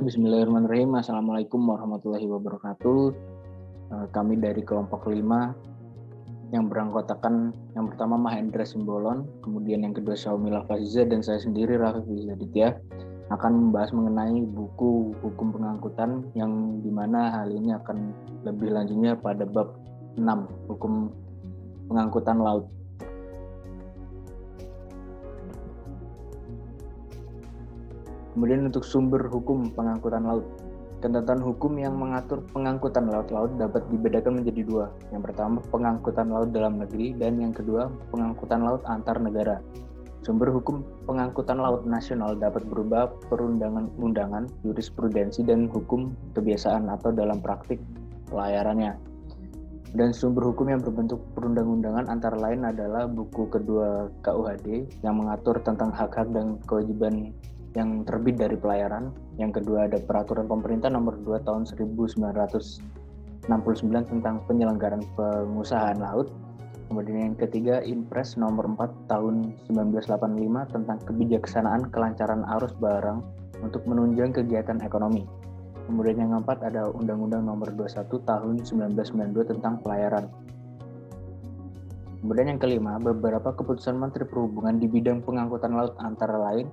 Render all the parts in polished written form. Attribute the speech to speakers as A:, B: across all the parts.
A: Bismillahirrahmanirrahim. Assalamualaikum warahmatullahi wabarakatuh. Kami dari kelompok 5 yang beranggotakan yang pertama Mahendra Simbolon, kemudian yang kedua Syaumila Faziza, dan saya sendiri Raffi Zaditya akan membahas mengenai buku hukum pengangkutan, yang dimana hal ini akan lebih lanjutnya pada bab 6 hukum pengangkutan laut. Kemudian untuk sumber hukum pengangkutan laut. Ketentuan hukum yang mengatur pengangkutan laut-laut dapat dibedakan menjadi dua. Yang pertama, pengangkutan laut dalam negeri, dan yang kedua, pengangkutan laut antar negara. Sumber hukum pengangkutan laut nasional dapat berupa perundang-undangan, jurisprudensi, dan hukum kebiasaan atau dalam praktik pelayarannya. Dan sumber hukum yang berbentuk perundang-undangan antara lain adalah buku kedua KUHD yang mengatur tentang hak-hak dan kewajiban yang terbit dari pelayaran. Yang kedua ada Peraturan Pemerintah Nomor 2 Tahun 1969 tentang penyelenggaraan pengusahaan laut. Kemudian yang ketiga Impres Nomor 4 Tahun 1985 tentang kebijaksanaan kelancaran arus barang untuk menunjang kegiatan ekonomi. Kemudian yang keempat ada Undang-Undang Nomor 21 Tahun 1992 tentang pelayaran. Kemudian yang kelima, beberapa keputusan Menteri Perhubungan di bidang pengangkutan laut antara lain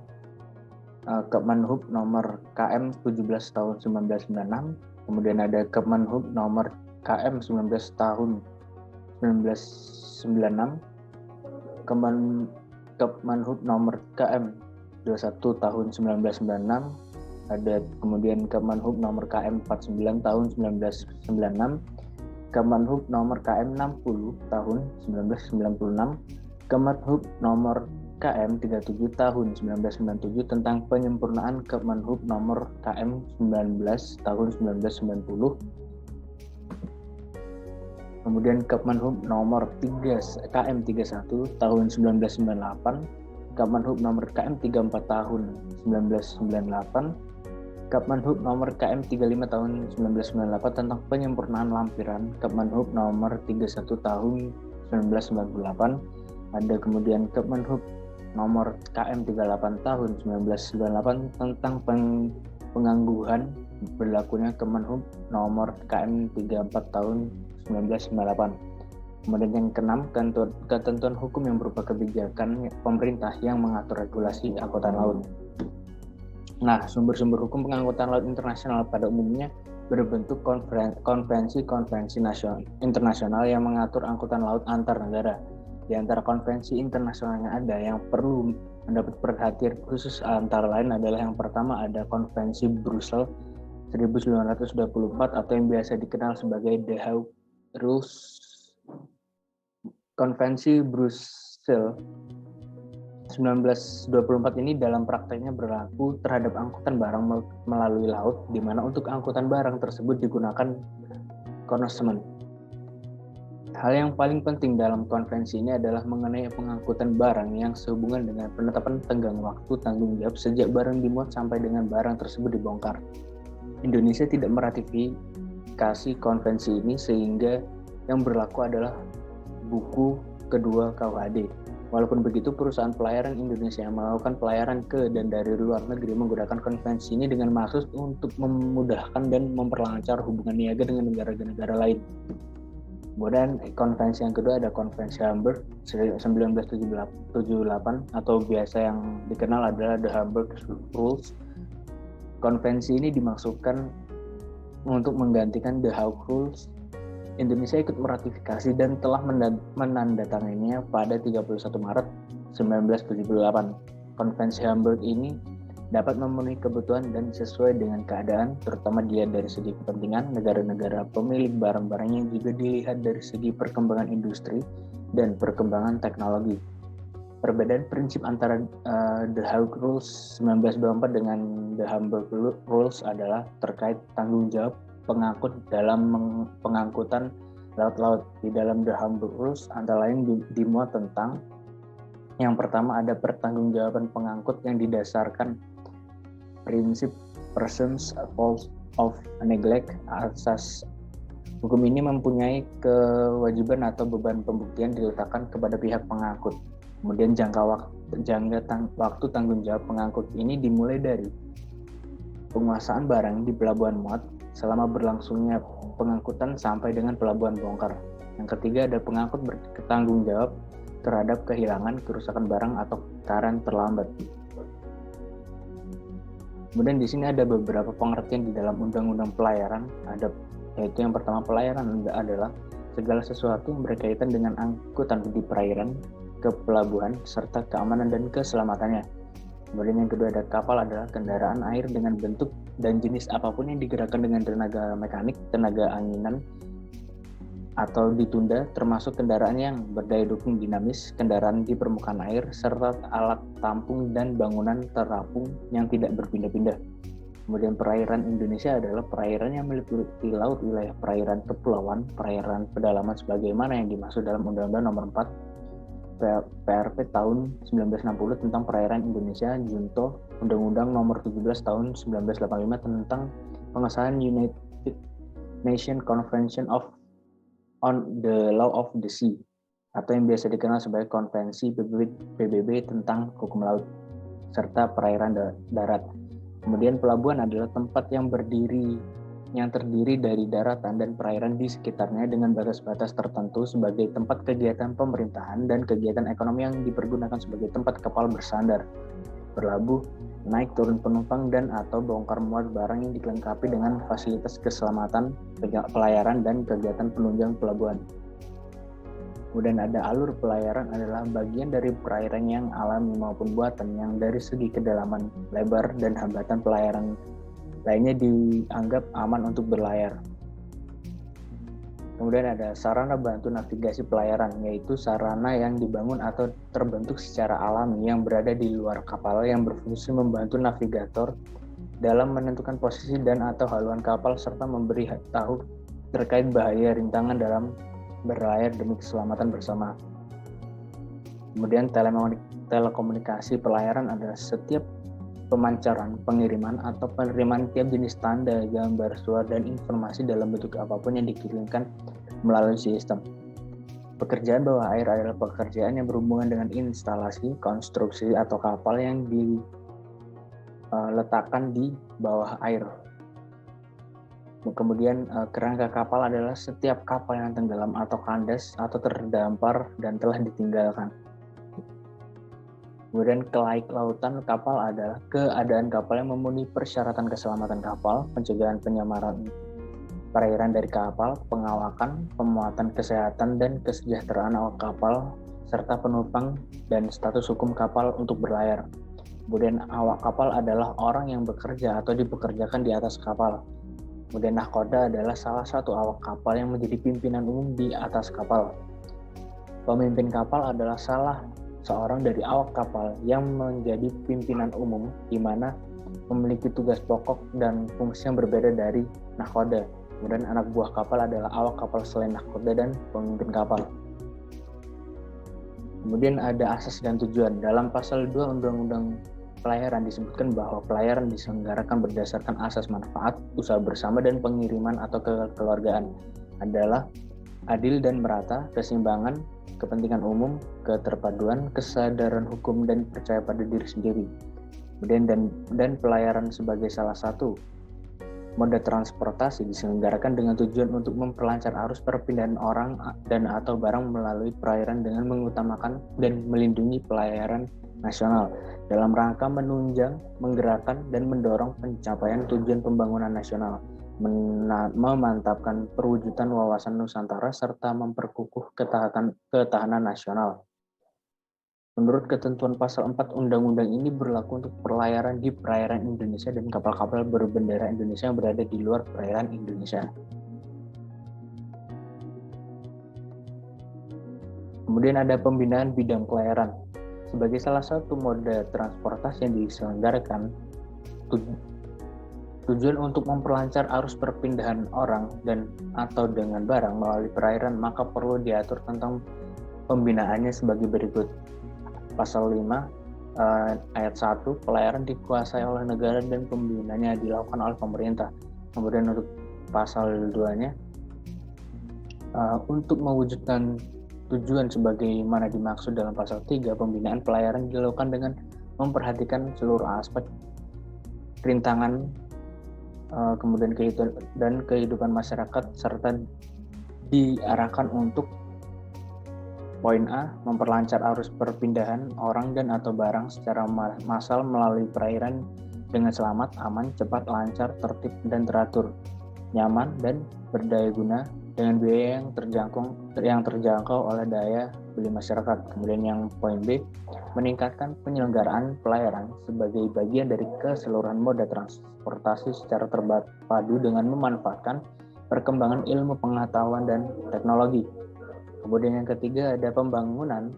A: Kemenhub nomor KM 17 tahun 1996, kemudian ada Kemenhub nomor KM 19 tahun 1996, Kemenhub nomor KM 21 tahun 1996, ada kemudian Kemenhub nomor KM 49 tahun 1996, Kemenhub nomor KM 60 tahun 1996, Kemenhub nomor KM 37 tahun 1997 tentang penyempurnaan Kemenhub nomor KM 19 tahun 1990. Kemudian Kemenhub nomor KM 31 tahun 1998, Kemenhub nomor KM 34 tahun 1998, Kemenhub nomor KM 35 tahun 1998 tentang penyempurnaan lampiran, Kemenhub nomor 31 tahun 1998. Ada kemudian Kemenhub nomor KM 38 tahun 1998 tentang pengangguhan, berlakunya Kemenhub nomor KM 34 tahun 1998. Kemudian yang keenam, ketentuan hukum yang berupa kebijakan pemerintah yang mengatur regulasi angkutan laut. Nah, sumber-sumber hukum pengangkutan laut internasional pada umumnya berbentuk konvensi-konvensi internasional yang mengatur angkutan laut antar negara. Di antara konvensi internasional yang ada yang perlu mendapat perhatian khusus antara lain adalah yang pertama ada Konvensi Brussels 1924 atau yang biasa dikenal sebagai The Hague Rules. Konvensi Brussels 1924 ini dalam prakteknya berlaku terhadap angkutan barang melalui laut, di mana untuk angkutan barang tersebut digunakan konvensi. Hal yang paling penting dalam konvensi ini adalah mengenai pengangkutan barang yang sehubungan dengan penetapan tenggang waktu tanggung jawab sejak barang dimuat sampai dengan barang tersebut dibongkar. Indonesia tidak meratifikasi konvensi ini sehingga yang berlaku adalah buku kedua KUHD. Walaupun begitu, perusahaan pelayaran Indonesia yang melakukan pelayaran ke dan dari luar negeri menggunakan konvensi ini dengan maksud untuk memudahkan dan memperlancar hubungan niaga dengan negara-negara lain. Kemudian konvensi yang kedua ada Konvensi Hamburg 1978 atau biasa yang dikenal adalah The Hamburg Rules. Konvensi ini dimaksudkan untuk menggantikan The Hague Rules. Indonesia ikut meratifikasi dan telah menandatanganinya pada 31 Maret 1978. Konvensi Hamburg ini dapat memenuhi kebutuhan dan sesuai dengan keadaan, terutama dilihat dari segi kepentingan negara-negara pemilik barang-barang yang juga dilihat dari segi perkembangan industri dan perkembangan teknologi. Perbedaan prinsip antara The Hague Rules 1924 dengan The Hamburg Rules adalah terkait tanggung jawab pengangkut dalam pengangkutan laut-laut. Di dalam The Hamburg Rules antara lain dimuat tentang yang pertama ada pertanggungjawaban pengangkut yang didasarkan prinsip presumption of neglect. Asas hukum ini mempunyai kewajiban atau beban pembuktian diletakkan kepada pihak pengangkut. Kemudian jangka waktu tanggung jawab pengangkut ini dimulai dari penguasaan barang di pelabuhan muat selama berlangsungnya pengangkutan sampai dengan pelabuhan bongkar. Yang ketiga ada pengangkut bertanggung jawab terhadap kehilangan, kerusakan barang atau kekaran terlambat. Kemudian di sini ada beberapa pengertian di dalam Undang-Undang Pelayaran, yaitu yang pertama, pelayaran adalah segala sesuatu yang berkaitan dengan angkutan di perairan, ke pelabuhan, serta keamanan dan keselamatannya. Kemudian yang kedua ada kapal adalah kendaraan air dengan bentuk dan jenis apapun yang digerakkan dengan tenaga mekanik, tenaga anginan, atau ditunda, termasuk kendaraan yang berdaya dukung dinamis, kendaraan di permukaan air, serta alat tampung dan bangunan terapung yang tidak berpindah-pindah. Kemudian perairan Indonesia adalah perairan yang meliputi laut, wilayah perairan kepulauan, perairan pedalaman sebagaimana yang dimaksud dalam Undang-Undang Nomor 4 PRP tahun 1960 tentang perairan Indonesia, Junto Undang-Undang Nomor 17 tahun 1985 tentang pengesahan United Nations Convention on the Law of the Sea, atau yang biasa dikenal sebagai Konvensi PBB tentang hukum laut, serta perairan darat. Kemudian pelabuhan adalah tempat yang terdiri dari daratan dan perairan di sekitarnya dengan batas-batas tertentu sebagai tempat kegiatan pemerintahan dan kegiatan ekonomi yang dipergunakan sebagai tempat kapal bersandar, berlabuh, naik turun penumpang dan atau bongkar muat barang yang dilengkapi dengan fasilitas keselamatan, pelayaran dan kegiatan penunjang pelabuhan. Kemudian ada alur pelayaran adalah bagian dari perairan yang alami maupun buatan yang dari segi kedalaman, lebar, dan hambatan pelayaran lainnya dianggap aman untuk berlayar. Kemudian ada sarana bantu navigasi pelayaran, yaitu sarana yang dibangun atau terbentuk secara alami yang berada di luar kapal yang berfungsi membantu navigator dalam menentukan posisi dan atau haluan kapal serta memberi tahu terkait bahaya rintangan dalam berlayar demi keselamatan bersama. Kemudian telekomunikasi pelayaran adalah setiap pemancaran, pengiriman, atau penerimaan tiap jenis tanda, gambar, suara, dan informasi dalam bentuk apapun yang dikirimkan melalui sistem. Pekerjaan bawah air adalah pekerjaan yang berhubungan dengan instalasi, konstruksi, atau kapal yang diletakkan di bawah air. Kemudian kerangka kapal adalah setiap kapal yang tenggelam atau kandas atau terdampar dan telah ditinggalkan. Kemudian kelaik lautan kapal adalah keadaan kapal yang memenuhi persyaratan keselamatan kapal, pencegahan penyamaran perairan dari kapal, pengawakan, pemuatan kesehatan dan kesejahteraan awak kapal, serta penumpang dan status hukum kapal untuk berlayar. Kemudian awak kapal adalah orang yang bekerja atau dipekerjakan di atas kapal. Kemudian nahkoda adalah salah satu awak kapal yang menjadi pimpinan umum di atas kapal. Pemimpin kapal adalah salah seorang dari awak kapal yang menjadi pimpinan umum, di mana memiliki tugas pokok dan fungsi yang berbeda dari nahkoda. Kemudian anak buah kapal adalah awak kapal selain nahkoda dan pemimpin kapal. Kemudian ada asas dan tujuan. Dalam pasal 2 Undang-Undang Pelayaran disebutkan bahwa pelayaran diselenggarakan berdasarkan asas manfaat, usaha bersama, dan pengiriman atau kekeluargaan adalah adil dan merata, keseimbangan, kepentingan umum, keterpaduan, kesadaran hukum, dan percaya pada diri sendiri. Kemudian dan pelayaran sebagai salah satu moda transportasi diselenggarakan dengan tujuan untuk memperlancar arus perpindahan orang dan atau barang melalui perairan dengan mengutamakan dan melindungi pelayaran nasional dalam rangka menunjang, menggerakkan, dan mendorong pencapaian tujuan pembangunan nasional, memantapkan perwujudan wawasan Nusantara, serta memperkukuh ketahanan nasional. Menurut ketentuan pasal 4 Undang-Undang ini berlaku untuk pelayaran di perairan Indonesia dan kapal-kapal berbendera Indonesia yang berada di luar perairan Indonesia. Kemudian ada pembinaan bidang pelayaran. Sebagai salah satu moda transportasi yang diselenggarakan, tujuan untuk memperlancar arus perpindahan orang dan atau dengan barang melalui perairan, maka perlu diatur tentang pembinaannya sebagai berikut. Pasal 5 ayat 1, pelayaran dikuasai oleh negara dan pembinaannya dilakukan oleh pemerintah. Kemudian untuk pasal 2-nya, untuk mewujudkan tujuan sebagaimana dimaksud dalam pasal 3, pembinaan pelayaran dilakukan dengan memperhatikan seluruh aspek rintangan kemudian kehidupan masyarakat, serta diarahkan untuk poin A, memperlancar arus perpindahan orang dan atau barang secara massal melalui perairan dengan selamat, aman, cepat, lancar, tertib, dan teratur, nyaman, dan berdaya guna dengan biaya yang terjangkau oleh daya beli masyarakat. Kemudian yang poin B, meningkatkan penyelenggaraan pelayaran sebagai bagian dari keseluruhan moda transportasi secara terpadu dengan memanfaatkan perkembangan ilmu pengetahuan dan teknologi. Kemudian yang ketiga ada pembangunan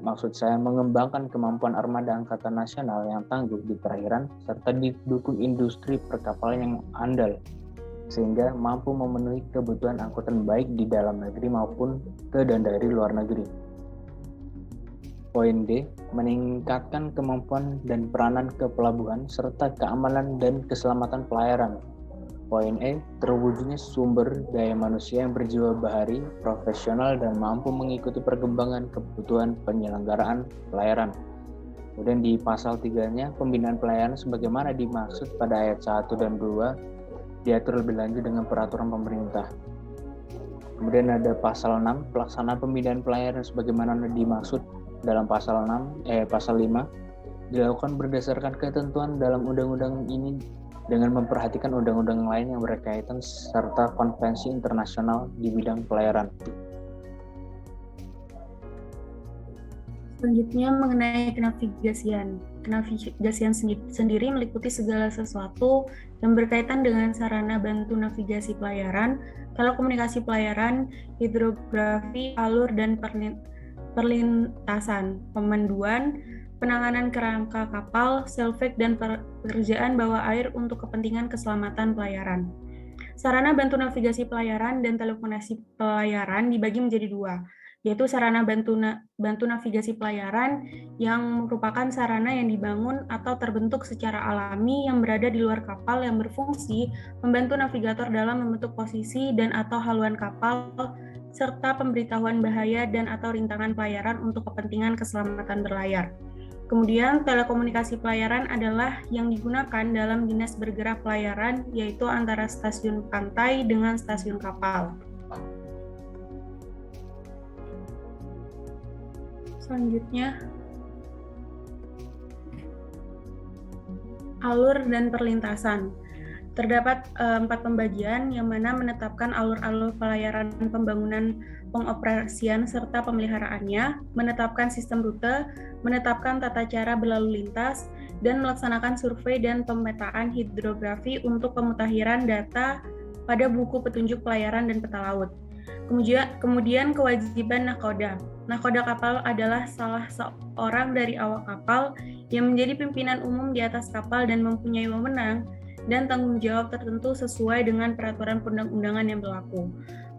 A: maksud saya mengembangkan kemampuan armada angkatan nasional yang tangguh di perairan serta didukung industri perkapalan yang andal sehingga mampu memenuhi kebutuhan angkutan baik di dalam negeri maupun ke dan dari luar negeri. Poin D, meningkatkan kemampuan dan peranan kepelabuhan serta keamanan dan keselamatan pelayaran. Poin E, terwujudnya sumber daya manusia yang berjiwa bahari, profesional, dan mampu mengikuti perkembangan kebutuhan penyelenggaraan pelayaran. Kemudian di pasal 3-nya, pembinaan pelayaran sebagaimana dimaksud pada ayat 1 dan 2 diatur lebih lanjut dengan peraturan pemerintah. Kemudian ada pasal 6, pelaksanaan pembinaan pelayaran sebagaimana dimaksud dalam pasal 5 dilakukan berdasarkan ketentuan dalam undang-undang ini dengan memperhatikan undang-undang lain yang berkaitan serta konvensi internasional di bidang pelayaran.
B: Selanjutnya mengenai kenavigasian. Kenavigasian sendiri meliputi segala sesuatu yang berkaitan dengan sarana bantu navigasi pelayaran, telekomunikasi pelayaran, hidrografi, alur dan perlintasan, pemanduan, penanganan kerangka kapal, selfek, dan pekerjaan bawah air untuk kepentingan keselamatan pelayaran. Sarana bantu navigasi pelayaran dan telekomunikasi pelayaran dibagi menjadi dua, yaitu sarana bantu navigasi pelayaran yang merupakan sarana yang dibangun atau terbentuk secara alami yang berada di luar kapal yang berfungsi membantu navigator dalam membentuk posisi dan atau haluan kapal serta pemberitahuan bahaya dan atau rintangan pelayaran untuk kepentingan keselamatan berlayar. Kemudian telekomunikasi pelayaran adalah yang digunakan dalam dinas bergerak pelayaran, yaitu antara stasiun pantai dengan stasiun kapal. Selanjutnya, alur dan perlintasan. Terdapat 4 pembagian yang mana menetapkan alur-alur pelayaran pembangunan, pengoperasian, serta pemeliharaannya, menetapkan sistem rute, menetapkan tata cara berlalu lintas, dan melaksanakan survei dan pemetaan hidrografi untuk pemutahiran data pada buku petunjuk pelayaran dan peta laut. Kemudian kewajiban nahkoda. Nahkoda kapal adalah salah seorang dari awak kapal yang menjadi pimpinan umum di atas kapal dan mempunyai wewenang dan tanggung jawab tertentu sesuai dengan peraturan perundang-undangan yang berlaku.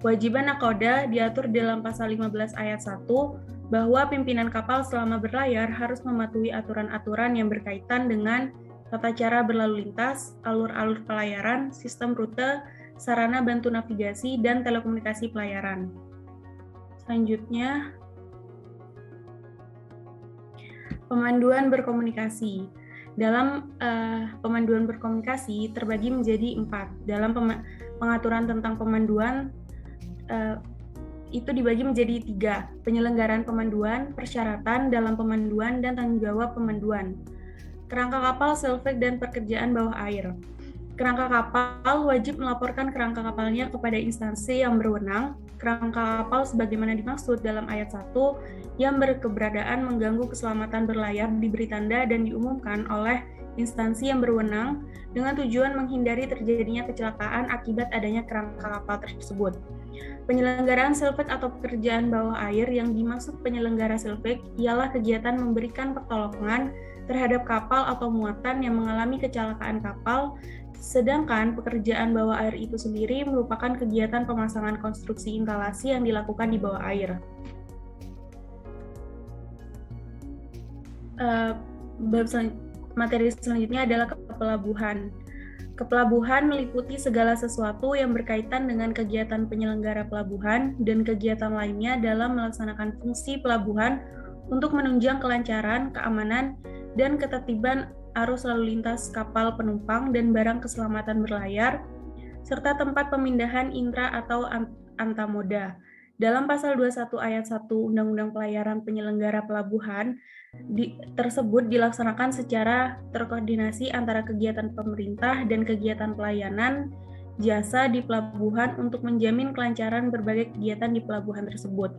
B: Kewajiban nahkoda diatur dalam pasal 15 ayat 1 bahwa pimpinan kapal selama berlayar harus mematuhi aturan-aturan yang berkaitan dengan tata cara berlalu lintas, alur-alur pelayaran, sistem rute, sarana bantu navigasi, dan telekomunikasi pelayaran. Selanjutnya, pemanduan berkomunikasi. Dalam pemanduan berkomunikasi terbagi menjadi 4. Dalam pengaturan tentang pemanduan itu dibagi menjadi 3. Penyelenggaraan pemanduan, persyaratan dalam pemanduan, dan tanggung jawab pemanduan. Kerangka kapal, selfek, dan pekerjaan bawah air. Kerangka kapal wajib melaporkan kerangka kapalnya kepada instansi yang berwenang. Kerangka kapal sebagaimana dimaksud dalam ayat 1 yang berkeberadaan mengganggu keselamatan berlayar diberi tanda dan diumumkan oleh instansi yang berwenang dengan tujuan menghindari terjadinya kecelakaan akibat adanya kerangka kapal tersebut. Penyelenggaraan selfek atau pekerjaan bawah air yang dimaksud penyelenggara selfek ialah kegiatan memberikan pertolongan terhadap kapal atau muatan yang mengalami kecelakaan kapal, sedangkan pekerjaan bawah air itu sendiri merupakan kegiatan pemasangan konstruksi instalasi yang dilakukan di bawah air. Materi selanjutnya adalah kepelabuhan. Kepelabuhan meliputi segala sesuatu yang berkaitan dengan kegiatan penyelenggara pelabuhan dan kegiatan lainnya dalam melaksanakan fungsi pelabuhan untuk menunjang kelancaran, keamanan, dan ketertiban arus lalu lintas kapal penumpang dan barang keselamatan berlayar, serta tempat pemindahan intra atau antamoda. Dalam pasal 21 ayat 1 Undang-Undang Pelayaran Penyelenggara Pelabuhan tersebut dilaksanakan secara terkoordinasi antara kegiatan pemerintah dan kegiatan pelayanan jasa di pelabuhan untuk menjamin kelancaran berbagai kegiatan di pelabuhan tersebut.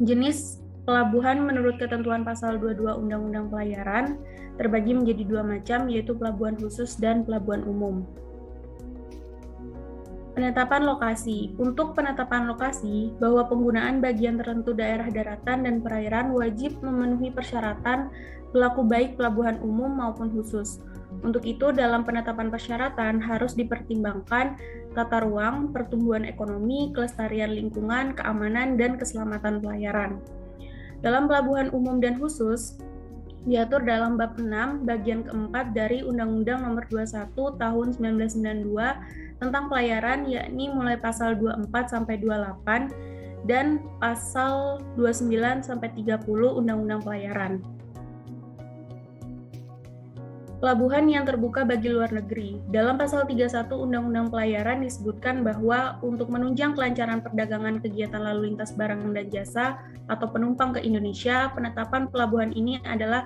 B: Jenis pelabuhan menurut ketentuan pasal 22 Undang-Undang Pelayaran terbagi menjadi dua macam, yaitu pelabuhan khusus dan pelabuhan umum. Penetapan lokasi. Untuk penetapan lokasi, bahwa penggunaan bagian tertentu daerah daratan dan perairan wajib memenuhi persyaratan berlaku baik pelabuhan umum maupun khusus. Untuk itu, dalam penetapan persyaratan harus dipertimbangkan tata ruang, pertumbuhan ekonomi, kelestarian lingkungan, keamanan, dan keselamatan pelayaran. Dalam pelabuhan umum dan khusus, diatur dalam bab 6 bagian keempat dari Undang-Undang Nomor 21 Tahun 1992 tentang pelayaran, yakni mulai pasal 24 sampai 28 dan pasal 29 sampai 30 Undang-Undang Pelayaran. Pelabuhan yang terbuka bagi luar negeri. Dalam pasal 31 Undang-Undang Pelayaran disebutkan bahwa untuk menunjang kelancaran perdagangan kegiatan lalu lintas barang dan jasa atau penumpang ke Indonesia, penetapan pelabuhan ini adalah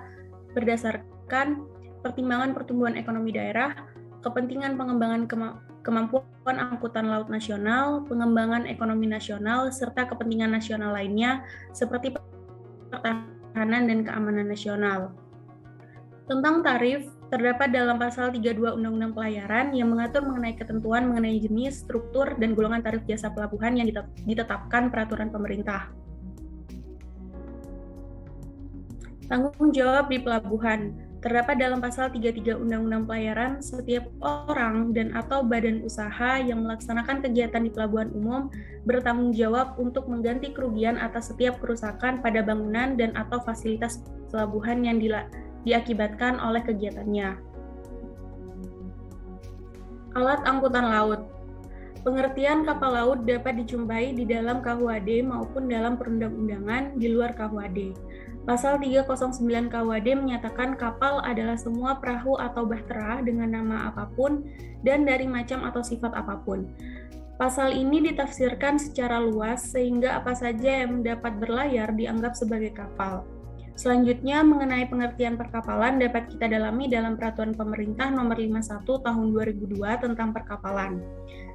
B: berdasarkan pertimbangan pertumbuhan ekonomi daerah, kepentingan pengembangan kemampuan angkutan laut nasional, pengembangan ekonomi nasional, serta kepentingan nasional lainnya seperti pertahanan dan keamanan nasional. Tentang tarif, terdapat dalam pasal 32 Undang-Undang Pelayaran yang mengatur mengenai ketentuan mengenai jenis, struktur, dan golongan tarif jasa pelabuhan yang ditetapkan peraturan pemerintah. Tanggung jawab di pelabuhan. Terdapat dalam pasal 33 Undang-Undang Pelayaran, setiap orang dan atau badan usaha yang melaksanakan kegiatan di pelabuhan umum bertanggung jawab untuk mengganti kerugian atas setiap kerusakan pada bangunan dan atau fasilitas pelabuhan yang diakibatkan oleh kegiatannya. Alat angkutan laut. Pengertian kapal laut dapat dijumpai di dalam KUHD maupun dalam perundang-undangan di luar KUHD. Pasal 309 KUHD menyatakan kapal adalah semua perahu atau bahtera dengan nama apapun dan dari macam atau sifat apapun. Pasal ini ditafsirkan secara luas sehingga apa saja yang dapat berlayar dianggap sebagai kapal. Selanjutnya, mengenai pengertian perkapalan dapat kita dalami dalam Peraturan Pemerintah Nomor 51 Tahun 2002 tentang perkapalan.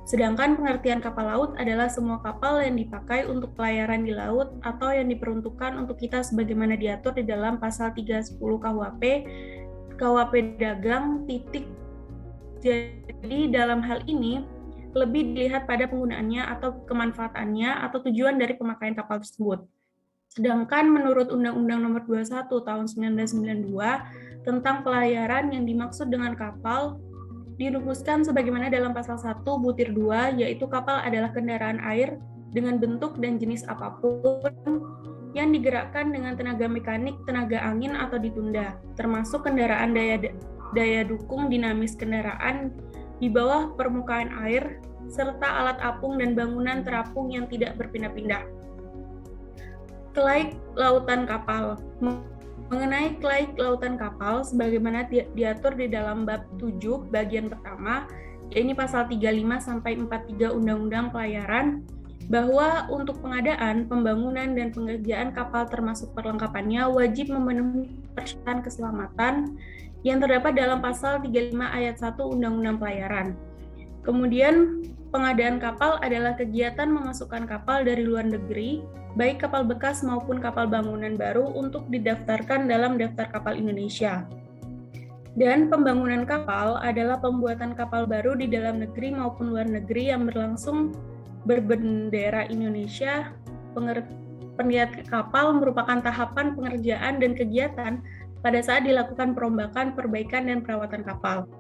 B: Sedangkan pengertian kapal laut adalah semua kapal yang dipakai untuk pelayaran di laut atau yang diperuntukkan untuk kita sebagaimana diatur di dalam pasal 310 KUHP dagang titik. Jadi dalam hal ini lebih dilihat pada penggunaannya atau kemanfaatannya atau tujuan dari pemakaian kapal tersebut. Sedangkan menurut Undang-Undang Nomor 21 Tahun 1992 tentang pelayaran yang dimaksud dengan kapal dirumuskan sebagaimana dalam pasal 1 butir 2, yaitu kapal adalah kendaraan air dengan bentuk dan jenis apapun yang digerakkan dengan tenaga mekanik, tenaga angin atau ditunda, termasuk kendaraan daya dukung dinamis kendaraan di bawah permukaan air, serta alat apung dan bangunan terapung yang tidak berpindah-pindah. Kelaik lautan kapal. Mengenai kelaik lautan kapal, sebagaimana diatur di dalam bab 7 bagian pertama, yaitu pasal 35 sampai 43 Undang-Undang Pelayaran, bahwa untuk pengadaan, pembangunan, dan pengerjaan kapal termasuk perlengkapannya wajib memenuhi persyaratan keselamatan yang terdapat dalam pasal 35 ayat 1 Undang-Undang Pelayaran. Kemudian, pengadaan kapal adalah kegiatan memasukkan kapal dari luar negeri, baik kapal bekas maupun kapal bangunan baru untuk didaftarkan dalam daftar kapal Indonesia. Dan pembangunan kapal adalah pembuatan kapal baru di dalam negeri maupun luar negeri yang berlangsung berbendera Indonesia. Penelitian kapal merupakan tahapan pengerjaan dan kegiatan pada saat dilakukan perombakan, perbaikan, dan perawatan kapal.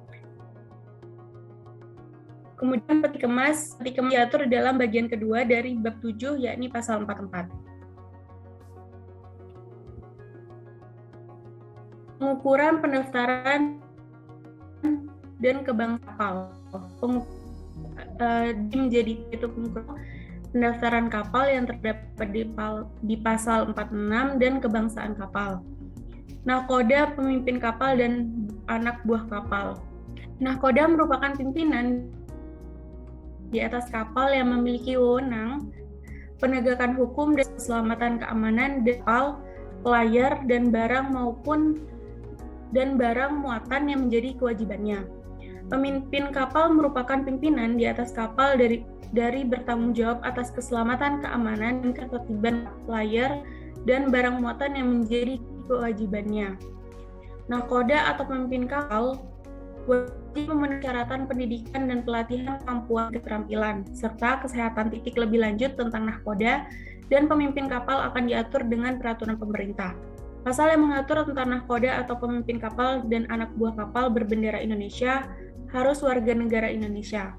B: Kemudian peti kemas diatur dalam bagian kedua dari bab 7, yakni pasal 44. Pengukuran, pendaftaran, dan kebangsaan kapal. Menjadi itu pengukuran pendaftaran kapal yang terdapat di pasal 46 dan kebangsaan kapal. Nakoda pemimpin kapal dan anak buah kapal. Nahkoda merupakan pimpinan di atas kapal yang memiliki wewenang penegakan hukum dan keselamatan keamanan kapal, pelayar, dan barang muatan yang menjadi kewajibannya. Pemimpin kapal merupakan pimpinan di atas kapal dari bertanggung jawab atas keselamatan, keamanan, dan ketertiban pelayar dan barang muatan yang menjadi kewajibannya. Nahkoda atau pemimpin kapal wajib memenuhi persyaratan pendidikan dan pelatihan kemampuan keterampilan, serta kesehatan titik lebih lanjut tentang nahkoda dan pemimpin kapal akan diatur dengan peraturan pemerintah. Pasal yang mengatur tentang nahkoda atau pemimpin kapal dan anak buah kapal berbendera Indonesia harus warga negara Indonesia.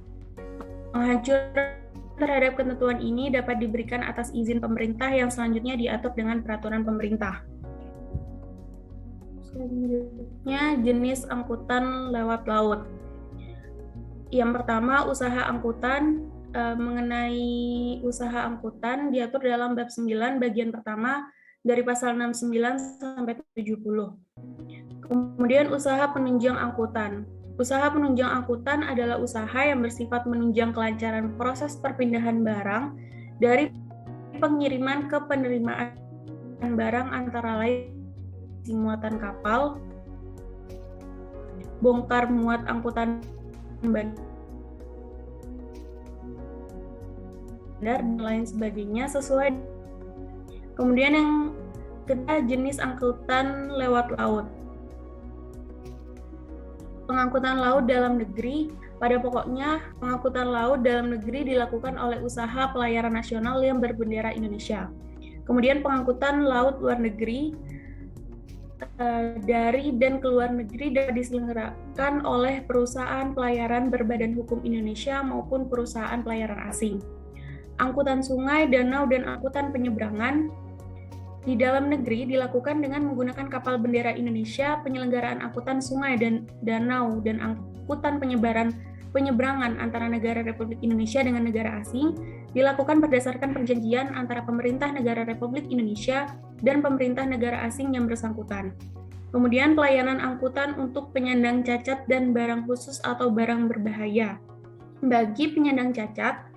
B: Penghancuran terhadap ketentuan ini dapat diberikan atas izin pemerintah yang selanjutnya diatur dengan peraturan pemerintah. Selanjutnya, jenis angkutan lewat laut. Yang pertama, usaha angkutan. Mengenai usaha angkutan diatur dalam bab 9 bagian pertama dari pasal 69 sampai 70. Kemudian usaha penunjang angkutan. Usaha penunjang angkutan adalah usaha yang bersifat menunjang kelancaran proses perpindahan barang dari pengiriman ke penerimaan barang antara lain muatan kapal, bongkar muat angkutan bandar, dan lain sebagainya sesuai. Kemudian yang kedua, jenis angkutan lewat laut. Pengangkutan laut dalam negeri. Pada pokoknya, pengangkutan laut dalam negeri dilakukan oleh usaha pelayaran nasional yang berbendera Indonesia. Kemudian pengangkutan laut luar negeri dari dan ke luar negeri dapat diselenggarakan oleh perusahaan pelayaran berbadan hukum Indonesia maupun perusahaan pelayaran asing. Angkutan sungai, danau, dan angkutan penyeberangan di dalam negeri dilakukan dengan menggunakan kapal bendera Indonesia. Penyelenggaraan angkutan sungai dan danau dan angkutan penyeberangan antara negara Republik Indonesia dengan negara asing dilakukan berdasarkan perjanjian antara pemerintah negara Republik Indonesia dan pemerintah negara asing yang bersangkutan. Kemudian pelayanan angkutan untuk penyandang cacat dan barang khusus atau barang berbahaya. Bagi penyandang cacat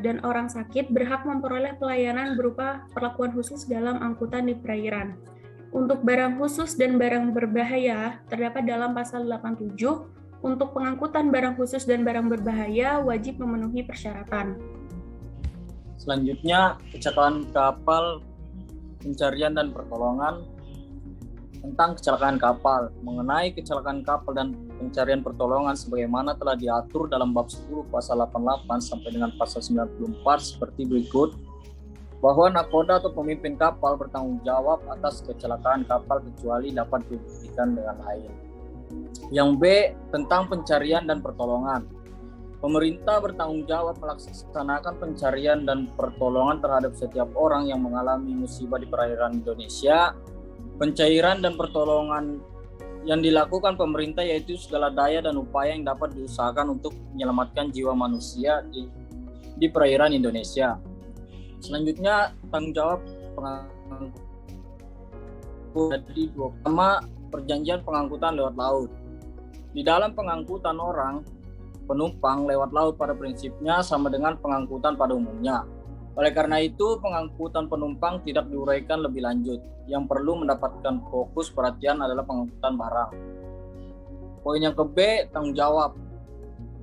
B: dan orang sakit berhak memperoleh pelayanan berupa perlakuan khusus dalam angkutan di perairan. Untuk barang khusus dan barang berbahaya terdapat dalam pasal 87. Untuk pengangkutan barang khusus dan barang berbahaya wajib memenuhi persyaratan.
C: Selanjutnya, kecelakaan kapal, pencarian dan pertolongan. Tentang kecelakaan kapal. Mengenai kecelakaan kapal dan pencarian pertolongan sebagaimana telah diatur dalam bab 10 pasal 88 sampai dengan pasal 94 seperti berikut. Bahwa nahkoda atau pemimpin kapal bertanggung jawab atas kecelakaan kapal kecuali dapat dibuktikan dengan lain. Yang B, tentang pencarian dan pertolongan. Pemerintah bertanggung jawab melaksanakan pencarian dan pertolongan terhadap setiap orang yang mengalami musibah di perairan Indonesia. Pencairan dan pertolongan yang dilakukan pemerintah yaitu segala daya dan upaya yang dapat diusahakan untuk menyelamatkan jiwa manusia di perairan Indonesia. Selanjutnya, tanggung jawab pengangkutan. Jadi, pertama, perjanjian pengangkutan lewat laut. Di dalam pengangkutan orang, penumpang lewat laut pada prinsipnya sama dengan pengangkutan pada umumnya. Oleh karena itu, pengangkutan penumpang tidak diuraikan lebih lanjut. Yang perlu mendapatkan fokus perhatian adalah pengangkutan barang. Poin yang ke B, tanggung jawab.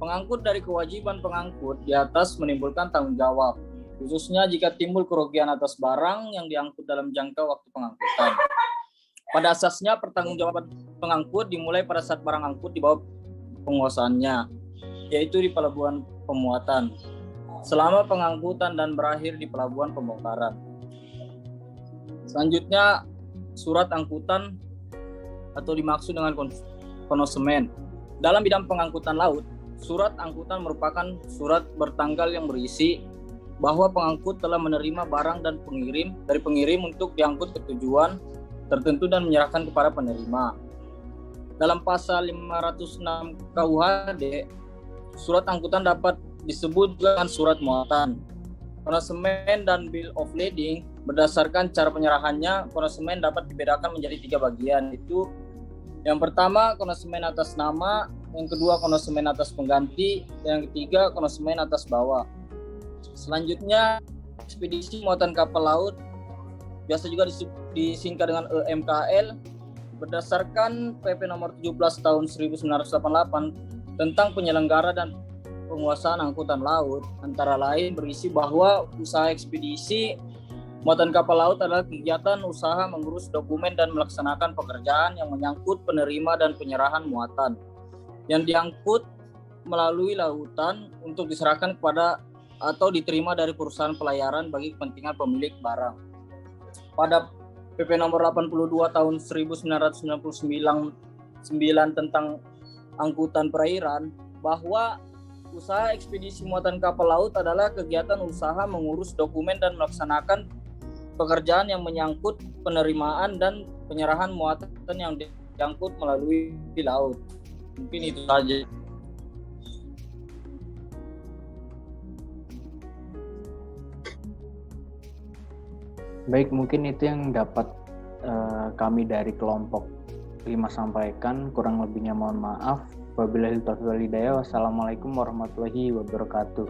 C: Pengangkut dari kewajiban pengangkut di atas menimbulkan tanggung jawab, khususnya jika timbul kerugian atas barang yang diangkut dalam jangka waktu pengangkutan. Pada asasnya, pertanggungjawaban pengangkut dimulai pada saat barang angkut di bawah penguasaannya, yaitu di pelabuhan pemuatan, selama pengangkutan dan berakhir di pelabuhan pembongkaran. Selanjutnya, surat angkutan atau dimaksud dengan konosemen. Dalam bidang pengangkutan laut, surat angkutan merupakan surat bertanggal yang berisi bahwa pengangkut telah menerima barang dan dari pengirim untuk diangkut ke tujuan tertentu dan menyerahkan kepada penerima. Dalam pasal 506 KUHD, surat angkutan dapat disebut dengan surat muatan. Konosemen dan bill of lading berdasarkan cara penyerahannya, konosemen dapat dibedakan menjadi 3 bagian, yaitu Yang pertama, konosemen atas nama, yang kedua konosemen atas pengganti, yang ketiga konosemen atas bawah. Selanjutnya, ekspedisi muatan kapal laut, biasa juga disingkat dengan EMKL, berdasarkan PP nomor 17 tahun 1988 tentang penyelenggara dan penguasaan angkutan laut, antara lain berisi bahwa usaha ekspedisi muatan kapal laut adalah kegiatan usaha mengurus dokumen dan melaksanakan pekerjaan yang menyangkut penerima dan penyerahan muatan yang diangkut melalui lautan untuk diserahkan kepada atau diterima dari perusahaan pelayaran bagi kepentingan pemilik barang. Pada PP nomor 82 tahun 1999 tentang angkutan perairan, bahwa usaha ekspedisi muatan kapal laut adalah kegiatan usaha mengurus dokumen dan melaksanakan pekerjaan yang menyangkut penerimaan dan penyerahan muatan yang diangkut melalui laut. Mungkin itu saja.
A: Baik, mungkin itu yang dapat kami dari kelompok 5 sampaikan. Kurang lebihnya mohon maaf. Wabillahi taufiq wal hidayah. Wassalamualaikum warahmatullahi wabarakatuh.